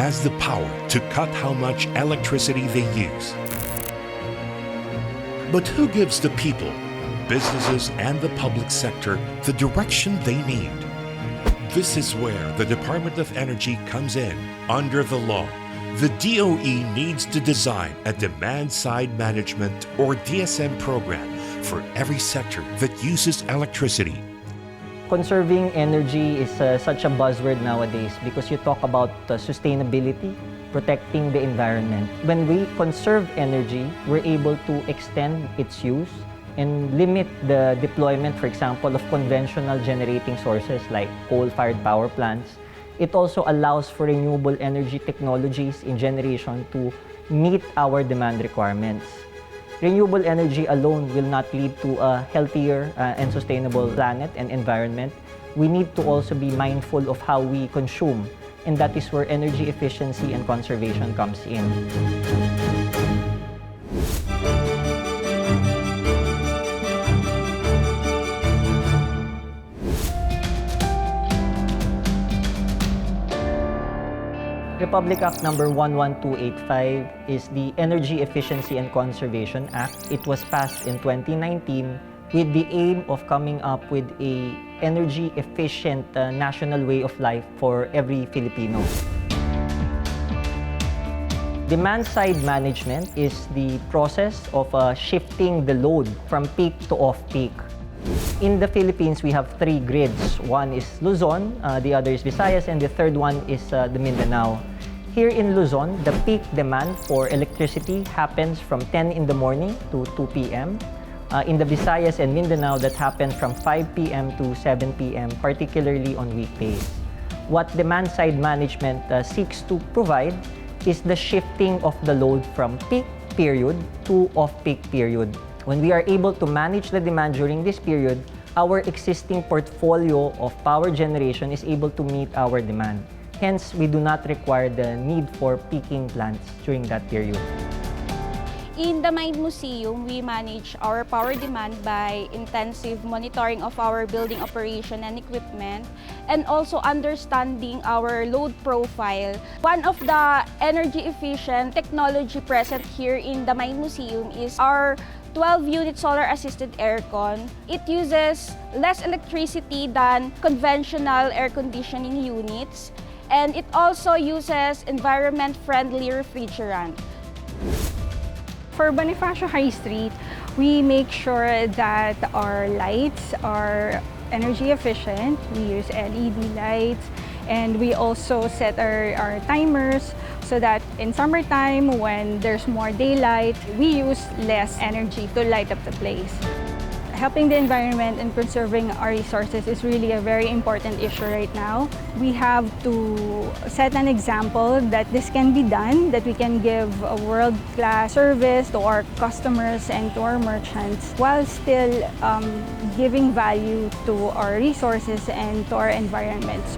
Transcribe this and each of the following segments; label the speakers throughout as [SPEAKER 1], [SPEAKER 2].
[SPEAKER 1] has the power to cut how much electricity they use. But who gives the people, businesses, and the public sector the direction they need? This is where the Department of Energy comes in. Under the law, the DOE needs to design a demand-side management or DSM program for every sector that uses electricity.
[SPEAKER 2] Conserving energy is such a buzzword nowadays because you talk about sustainability, protecting the environment. When we conserve energy, we're able to extend its use and limit the deployment, for example, of conventional generating sources like coal-fired power plants. It also allows for renewable energy technologies in generation to meet our demand requirements. Renewable energy alone will not lead to a healthier and sustainable planet and environment. We need to also be mindful of how we consume, and that is where energy efficiency and conservation comes in. Republic Act number 11285 is the Energy Efficiency and Conservation Act. It was passed in 2019 with the aim of coming up with a energy efficient national way of life for every Filipino. Demand-side management is the process of shifting the load from peak to off-peak. In the Philippines, we have 3 grids. One is Luzon, the other is Visayas, and the third one is the Mindanao. Here in Luzon, the peak demand for electricity happens from 10 in the morning to 2 p.m. In the Visayas and Mindanao, that happens from 5 p.m. to 7 p.m., particularly on weekdays. What demand-side management seeks to provide is the shifting of the load from peak period to off-peak period. When we are able to manage the demand during this period, our existing portfolio of power generation is able to meet our demand. Hence, we do not require the need for peaking plants during that period.
[SPEAKER 3] In the Mind Museum, we manage our power demand by intensive monitoring of our building operation and equipment, and also understanding our load profile. One of the energy-efficient technology present here in the Mind Museum is our 12-unit solar-assisted aircon. It uses less electricity than conventional air conditioning units, and it also uses environment-friendly refrigerant.
[SPEAKER 4] For Bonifacio High Street, we make sure that our lights are energy efficient. We use LED lights, and we also set our timers so that in summertime, when there's more daylight, we use less energy to light up the place. Helping the environment and conserving our resources is really a very important issue right now. We have to set an example that this can be done, that we can give a world-class service to our customers and to our merchants while still giving value to our resources and to our environments.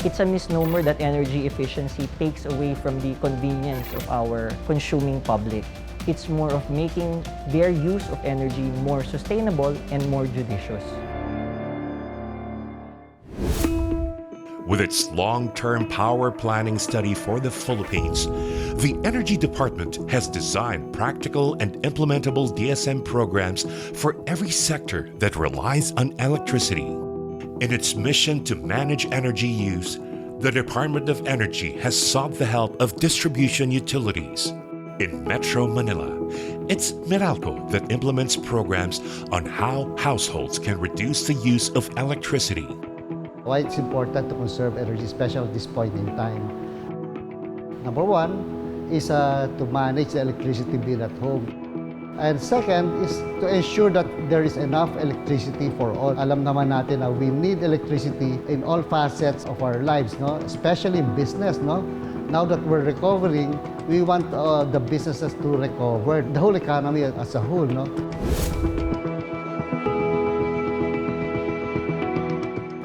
[SPEAKER 2] It's a misnomer that energy efficiency takes away from the convenience of our consuming public. It's more of making their use of energy more sustainable and more judicious.
[SPEAKER 1] With its long-term power planning study for the Philippines, the Energy Department has designed practical and implementable DSM programs for every sector that relies on electricity. In its mission to manage energy use, the Department of Energy has sought the help of distribution utilities. In Metro Manila, it's Meralco that implements programs on how households can reduce the use of electricity.
[SPEAKER 5] Why it's important to conserve energy, especially at this point in time. Number one is to manage the electricity bill at home. And second is to ensure that there is enough electricity for all. Alam naman natin na we need electricity in all facets of our lives, no? Especially in business. No? Now that we're recovering, we want the businesses to recover, the whole economy as a whole. No?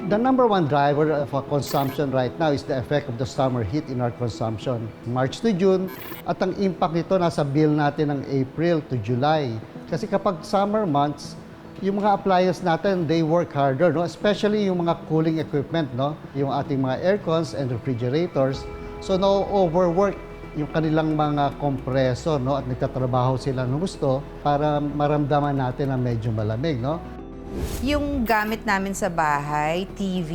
[SPEAKER 5] The number one driver of our consumption right now is the effect of the summer heat in our consumption. March to June, at ang impact nito nasa bill natin ng April to July. Kasi kapag summer months, yung mga appliances natin, they work harder, no? Especially yung mga cooling equipment, no? Yung ating mga aircons and refrigerators. So no-overwork yung kanilang mga compressor, no? At nagtatrabaho sila ng gusto para maramdaman natin na medyo malamig, no?
[SPEAKER 6] Yung gamit namin sa bahay, TV,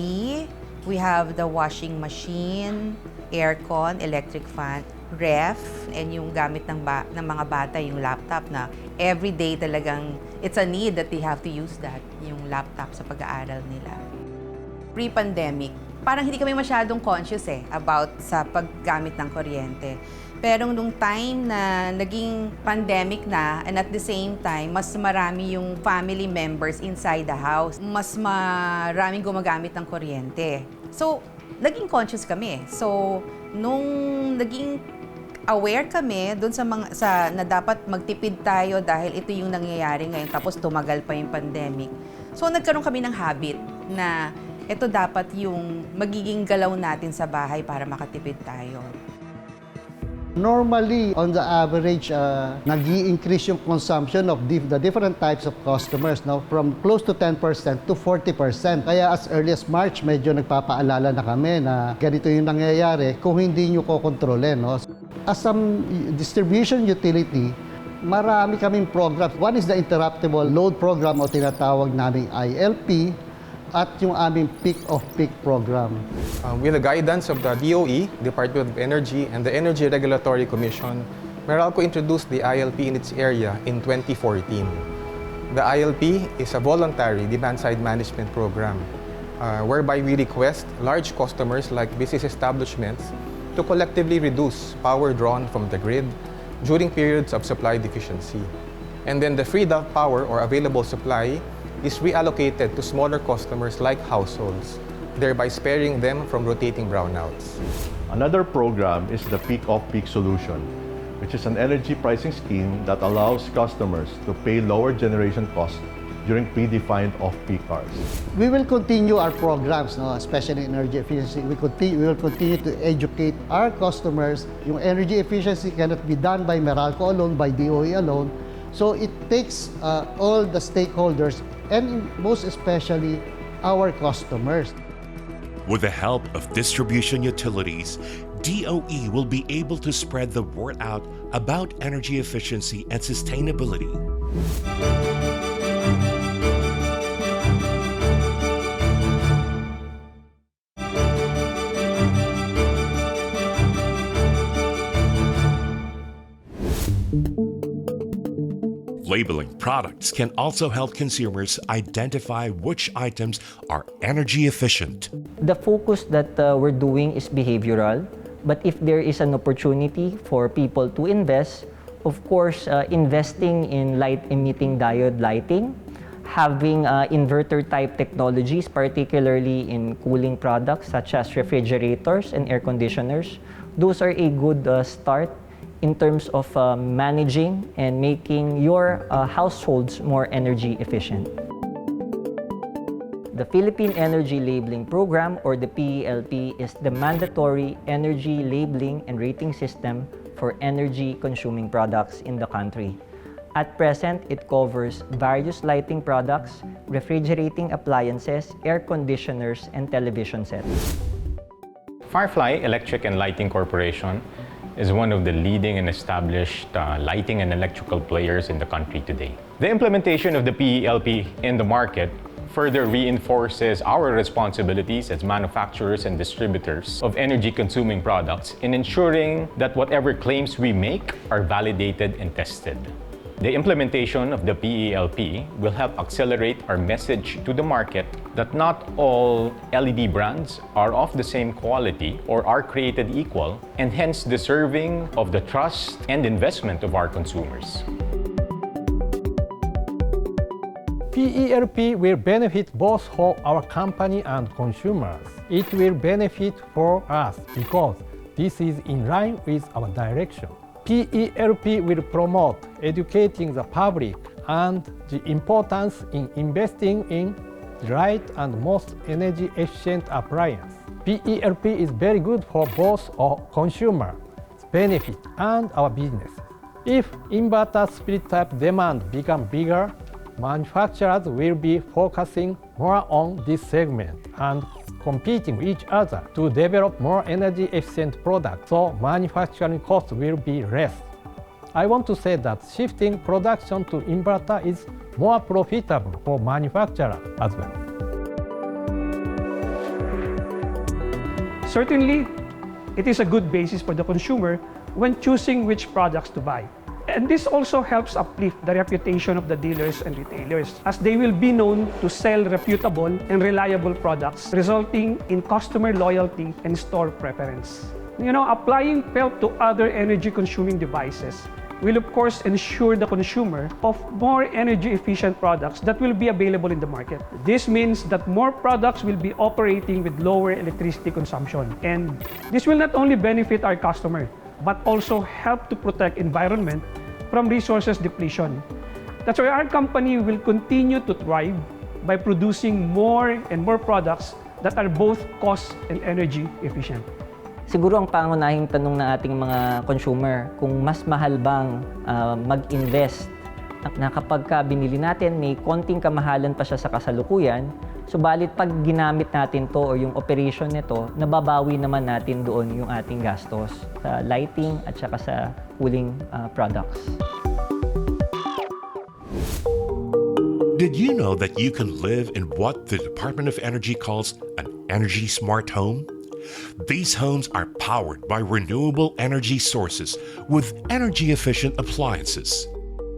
[SPEAKER 6] we have the washing machine, aircon, electric fan, ref, and yung gamit ng mga bata, yung laptop na everyday talagang it's a need that they have to use that, yung laptop sa pag-aaral nila. Pre-pandemic, parang hindi kami masyadong conscious about sa paggamit ng kuryente. Pero nung time na naging pandemic na and at the same time, mas marami yung family members inside the house, mas maraming gumagamit ng kuryente. So, naging conscious kami. So, nung naging aware kami doon na dapat magtipid tayo dahil ito yung nangyayari ngayon tapos tumagal pa yung pandemic. So, nagkaroon kami ng habit na ito dapat yung magiging galaw natin sa bahay para makatipid tayo.
[SPEAKER 5] Normally, on the average, nag-i-increase yung consumption of the different types of customers, no? From close to 10% to 40%. Kaya as early as March, medyo nagpapaalala na kami na ganito yung nangyayari kung hindi nyo kokontrolin, no? As some distribution utility, marami kaming program. One is the Interruptible Load Program o tinatawag naming ILP, at yung aming peak-of-peak program.
[SPEAKER 7] With the guidance of the DOE, Department of Energy, and the Energy Regulatory Commission, Meralco introduced the ILP in its area in 2014. The ILP is a voluntary demand-side management program whereby we request large customers like business establishments to collectively reduce power drawn from the grid during periods of supply deficiency. And then the freed-up power or available supply is reallocated to smaller customers like households, thereby sparing them from rotating brownouts.
[SPEAKER 8] Another program is the Peak-Off-Peak Solution, which is an energy pricing scheme that allows customers to pay lower generation costs during predefined off-peak hours.
[SPEAKER 5] We will continue our programs, no? Especially in energy efficiency. We will continue to educate our customers. Yung energy efficiency cannot be done by Meralco alone, by DOE alone. So it takes all the stakeholders and most especially our customers.
[SPEAKER 1] With the help of distribution utilities, DOE will be able to spread the word out about energy efficiency and sustainability. Labeling products can also help consumers identify which items are energy efficient.
[SPEAKER 2] The focus that we're doing is behavioral, but if there is an opportunity for people to invest, of course, investing in light-emitting diode lighting, having inverter-type technologies, particularly in cooling products such as refrigerators and air conditioners, those are a good start in terms of managing and making your households more energy efficient. The Philippine Energy Labeling Program, or the PELP, is the mandatory energy labeling and rating system for energy-consuming products in the country. At present, it covers various lighting products, refrigerating appliances, air conditioners, and television sets.
[SPEAKER 9] Firefly Electric and Lighting Corporation is one of the leading and established lighting and electrical players in the country today. The implementation of the PELP in the market further reinforces our responsibilities as manufacturers and distributors of energy-consuming products in ensuring that whatever claims we make are validated and tested. The implementation of the PELP will help accelerate our message to the market that not all LED brands are of the same quality or are created equal, and hence deserving of the trust and investment of our consumers.
[SPEAKER 10] PELP will benefit both for our company and consumers. It will benefit for us because this is in line with our direction. PELP will promote educating the public and the importance in investing in the right and most energy-efficient appliance. PELP is very good for both our consumer benefit and our business. If inverter split-type demand becomes bigger, manufacturers will be focusing more on this segment, and competing with each other to develop more energy efficient products, so manufacturing costs will be less. I want to say that shifting production to inverter is more profitable for manufacturers as well.
[SPEAKER 11] Certainly, it is a good basis for the consumer when choosing which products to buy. And this also helps uplift the reputation of the dealers and retailers, as they will be known to sell reputable and reliable products, resulting in customer loyalty and store preference. Applying PELP to other energy-consuming devices will of course ensure the consumer of more energy-efficient products that will be available in the market. This means that more products will be operating with lower electricity consumption. And this will not only benefit our customer, but also help to protect environment from resources depletion. That's why our company will continue to thrive by producing more and more products that are both cost and energy efficient.
[SPEAKER 2] Siguro ang pangunahing tanong ng ating mga consumer, kung mas mahal bang mag-invest na kapag binili natin, may konting kamahalan pa siya sa kasalukuyan, subalit pag ginamit natin to o yung operation nito, nababawi naman natin doon yung ating gastos sa lighting at saka sa cooling products.
[SPEAKER 1] Did you know that you can live in what the Department of Energy calls an energy smart home? These homes are powered by renewable energy sources with energy-efficient appliances.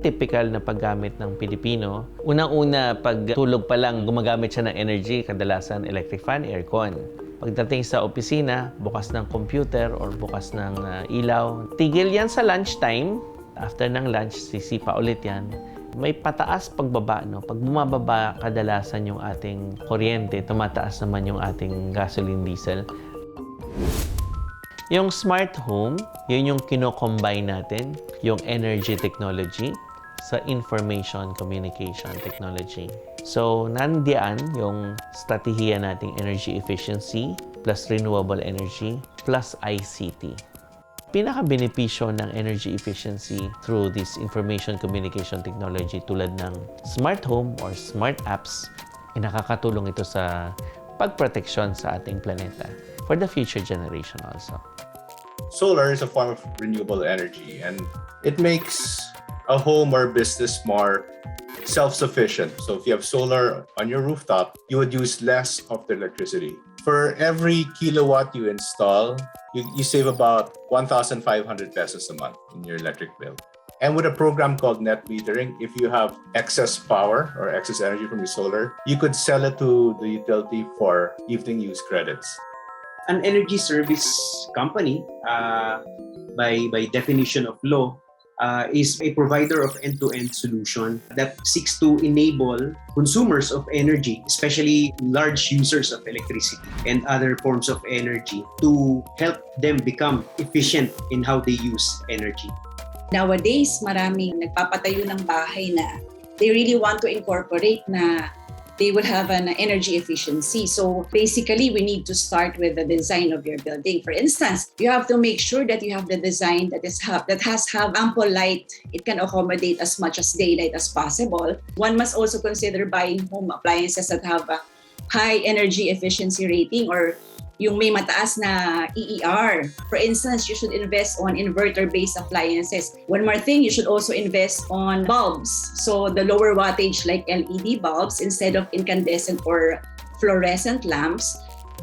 [SPEAKER 12] Typical na paggamit ng Pilipino, unang-una, pag tulog pa lang, gumagamit siya ng energy, kadalasan electric fan, aircon. Pagdating sa opisina, bukas ng computer or bukas ng ilaw. Tigil yan sa lunchtime. After ng lunch, sisipa ulit yan. May pataas pagbaba, no? Pag bumababa kadalasan yung ating kuryente, tumataas naman yung ating gasoline, diesel. Yung smart home, yun yung kino-combine natin, yung energy technology sa information communication technology. So, nandiyan yung strategiya nating energy efficiency plus renewable energy plus ICT. Pinaka-benepisyo ng energy efficiency through this information communication technology tulad ng smart home or smart apps, nakakatulong ito sa pagproteksyon sa ating planeta for the future generation also.
[SPEAKER 13] Solar is a form of renewable energy, and it makes a home or business more self-sufficient. So if you have solar on your rooftop, you would use less of the electricity. For every kilowatt you install, you save about 1,500 pesos a month in your electric bill. And with a program called net metering, if you have excess power or excess energy from your solar, you could sell it to the utility for evening use credits.
[SPEAKER 14] An energy service company, by definition of law, is a provider of end-to-end solution that seeks to enable consumers of energy, especially large users of electricity and other forms of energy, to help them become efficient in how they use energy.
[SPEAKER 15] Nowadays, maraming nagpapatayo ng bahay na they really want to incorporate na they will have an energy efficiency. So basically, we need to start with the design of your building. For instance, you have to make sure that you have the design that has ample light. It can accommodate as much as daylight as possible. One must also consider buying home appliances that have a high energy efficiency rating or yung may mataas na EER. For instance, you should invest on inverter-based appliances. One more thing, you should also invest on bulbs. So the lower wattage like LED bulbs instead of incandescent or fluorescent lamps.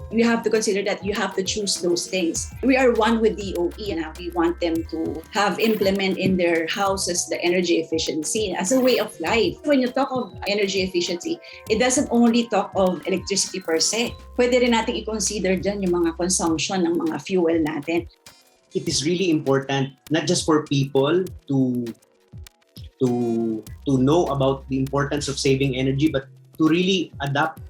[SPEAKER 15] You have to consider that you have to choose those things. We are one with DOE and we want them to have implement in their houses the energy efficiency as a way of life. When you talk of energy efficiency, it doesn't only talk of electricity per se. Pwede rin natin i-consider dyan yung mga consumption ng mga fuel natin.
[SPEAKER 14] It is really important not just for people to know about the importance of saving energy, but to really adapt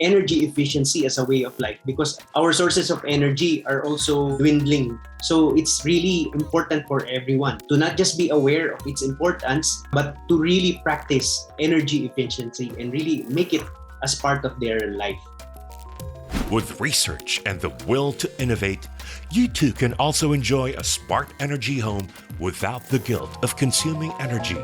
[SPEAKER 14] energy efficiency as a way of life, because our sources of energy are also dwindling. So it's really important for everyone to not just be aware of its importance, but to really practice energy efficiency and really make it as part of their life.
[SPEAKER 1] With research and the will to innovate, you too can also enjoy a smart energy home without the guilt of consuming energy.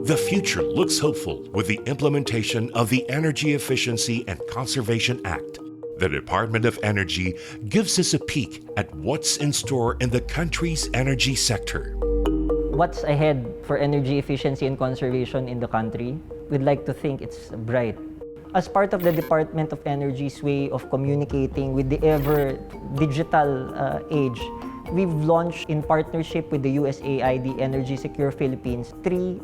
[SPEAKER 1] The future looks hopeful with the implementation of the Energy Efficiency and Conservation Act. The Department of Energy gives us a peek at what's in store in the country's energy sector.
[SPEAKER 2] What's ahead for energy efficiency and conservation in the country? We'd like to think it's bright. As part of the Department of Energy's way of communicating with the ever-digital age, we've launched in partnership with the USAID Energy Secure Philippines 3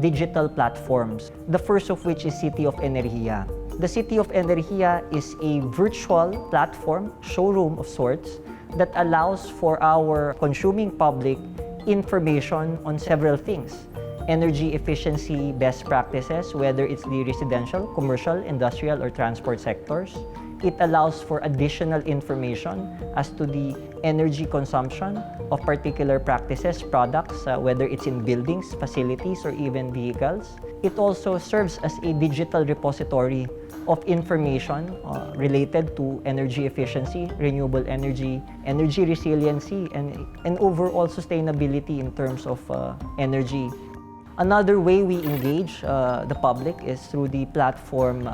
[SPEAKER 2] digital platforms. The first of which is City of Energia. The City of Energia is a virtual platform, showroom of sorts, that allows for our consuming public information on several things. Energy efficiency best practices, whether it's the residential, commercial, industrial, or transport sectors. It allows for additional information as to the energy consumption of particular practices, products, whether it's in buildings, facilities, or even vehicles. It also serves as a digital repository of information related to energy efficiency, renewable energy, energy resiliency, and overall sustainability in terms of energy. Another way we engage the public is through the platform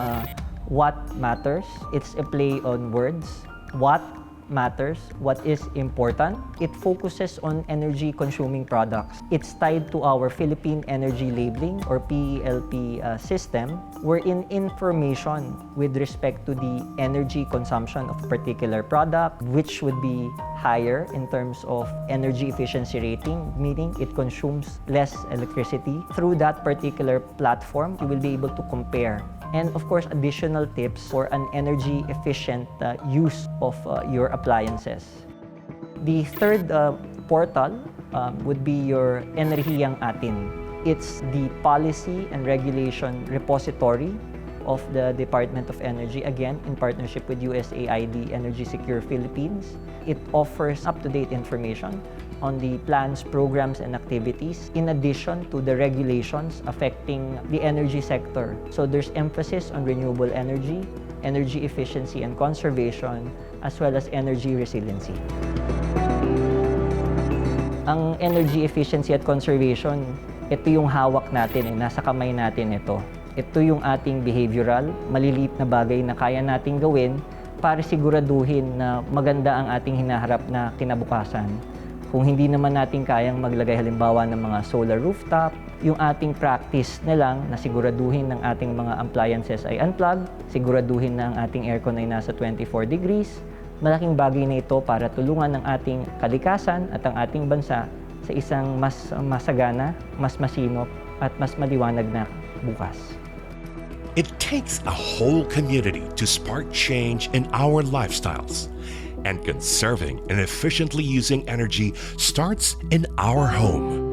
[SPEAKER 2] What Matters. It's a play on words. What matters, what is important. It focuses on energy consuming products. It's tied to our Philippine Energy Labeling or PELP system, wherein information with respect to the energy consumption of a particular product, which would be higher in terms of energy efficiency rating, meaning it consumes less electricity. Through that particular platform, you will be able to compare. And of course, additional tips for an energy efficient use of your appliances. The third portal would be your Enerhiyang Atin. It's the policy and regulation repository of the Department of Energy, again in partnership with USAID Energy Secure Philippines. It offers up-to-date information on the plans, programs, and activities, in addition to the regulations affecting the energy sector. So there's emphasis on renewable energy, energy efficiency and conservation, as well as energy resiliency. Ang energy efficiency at conservation, ito yung hawak natin, nasa kamay natin ito. Ito yung ating behavioral, maliliit na bagay na kaya nating gawin para siguraduhin na maganda ang ating hinaharap na kinabukasan. Kung hindi naman natin kayang maglagay halimbawa ng mga solar rooftop, yung ating practice na lang na siguraduhin ng ating mga appliances ay unplugged, siguraduhin na ang ating aircon ay nasa 24 degrees, malaking bagay na ito para tulungan ng ating kalikasan at ang ating bansa sa isang mas masagana, mas masinop at mas maliwanag na bukas.
[SPEAKER 1] It takes a whole community to spark change in our lifestyles. And conserving and efficiently using energy starts in our home.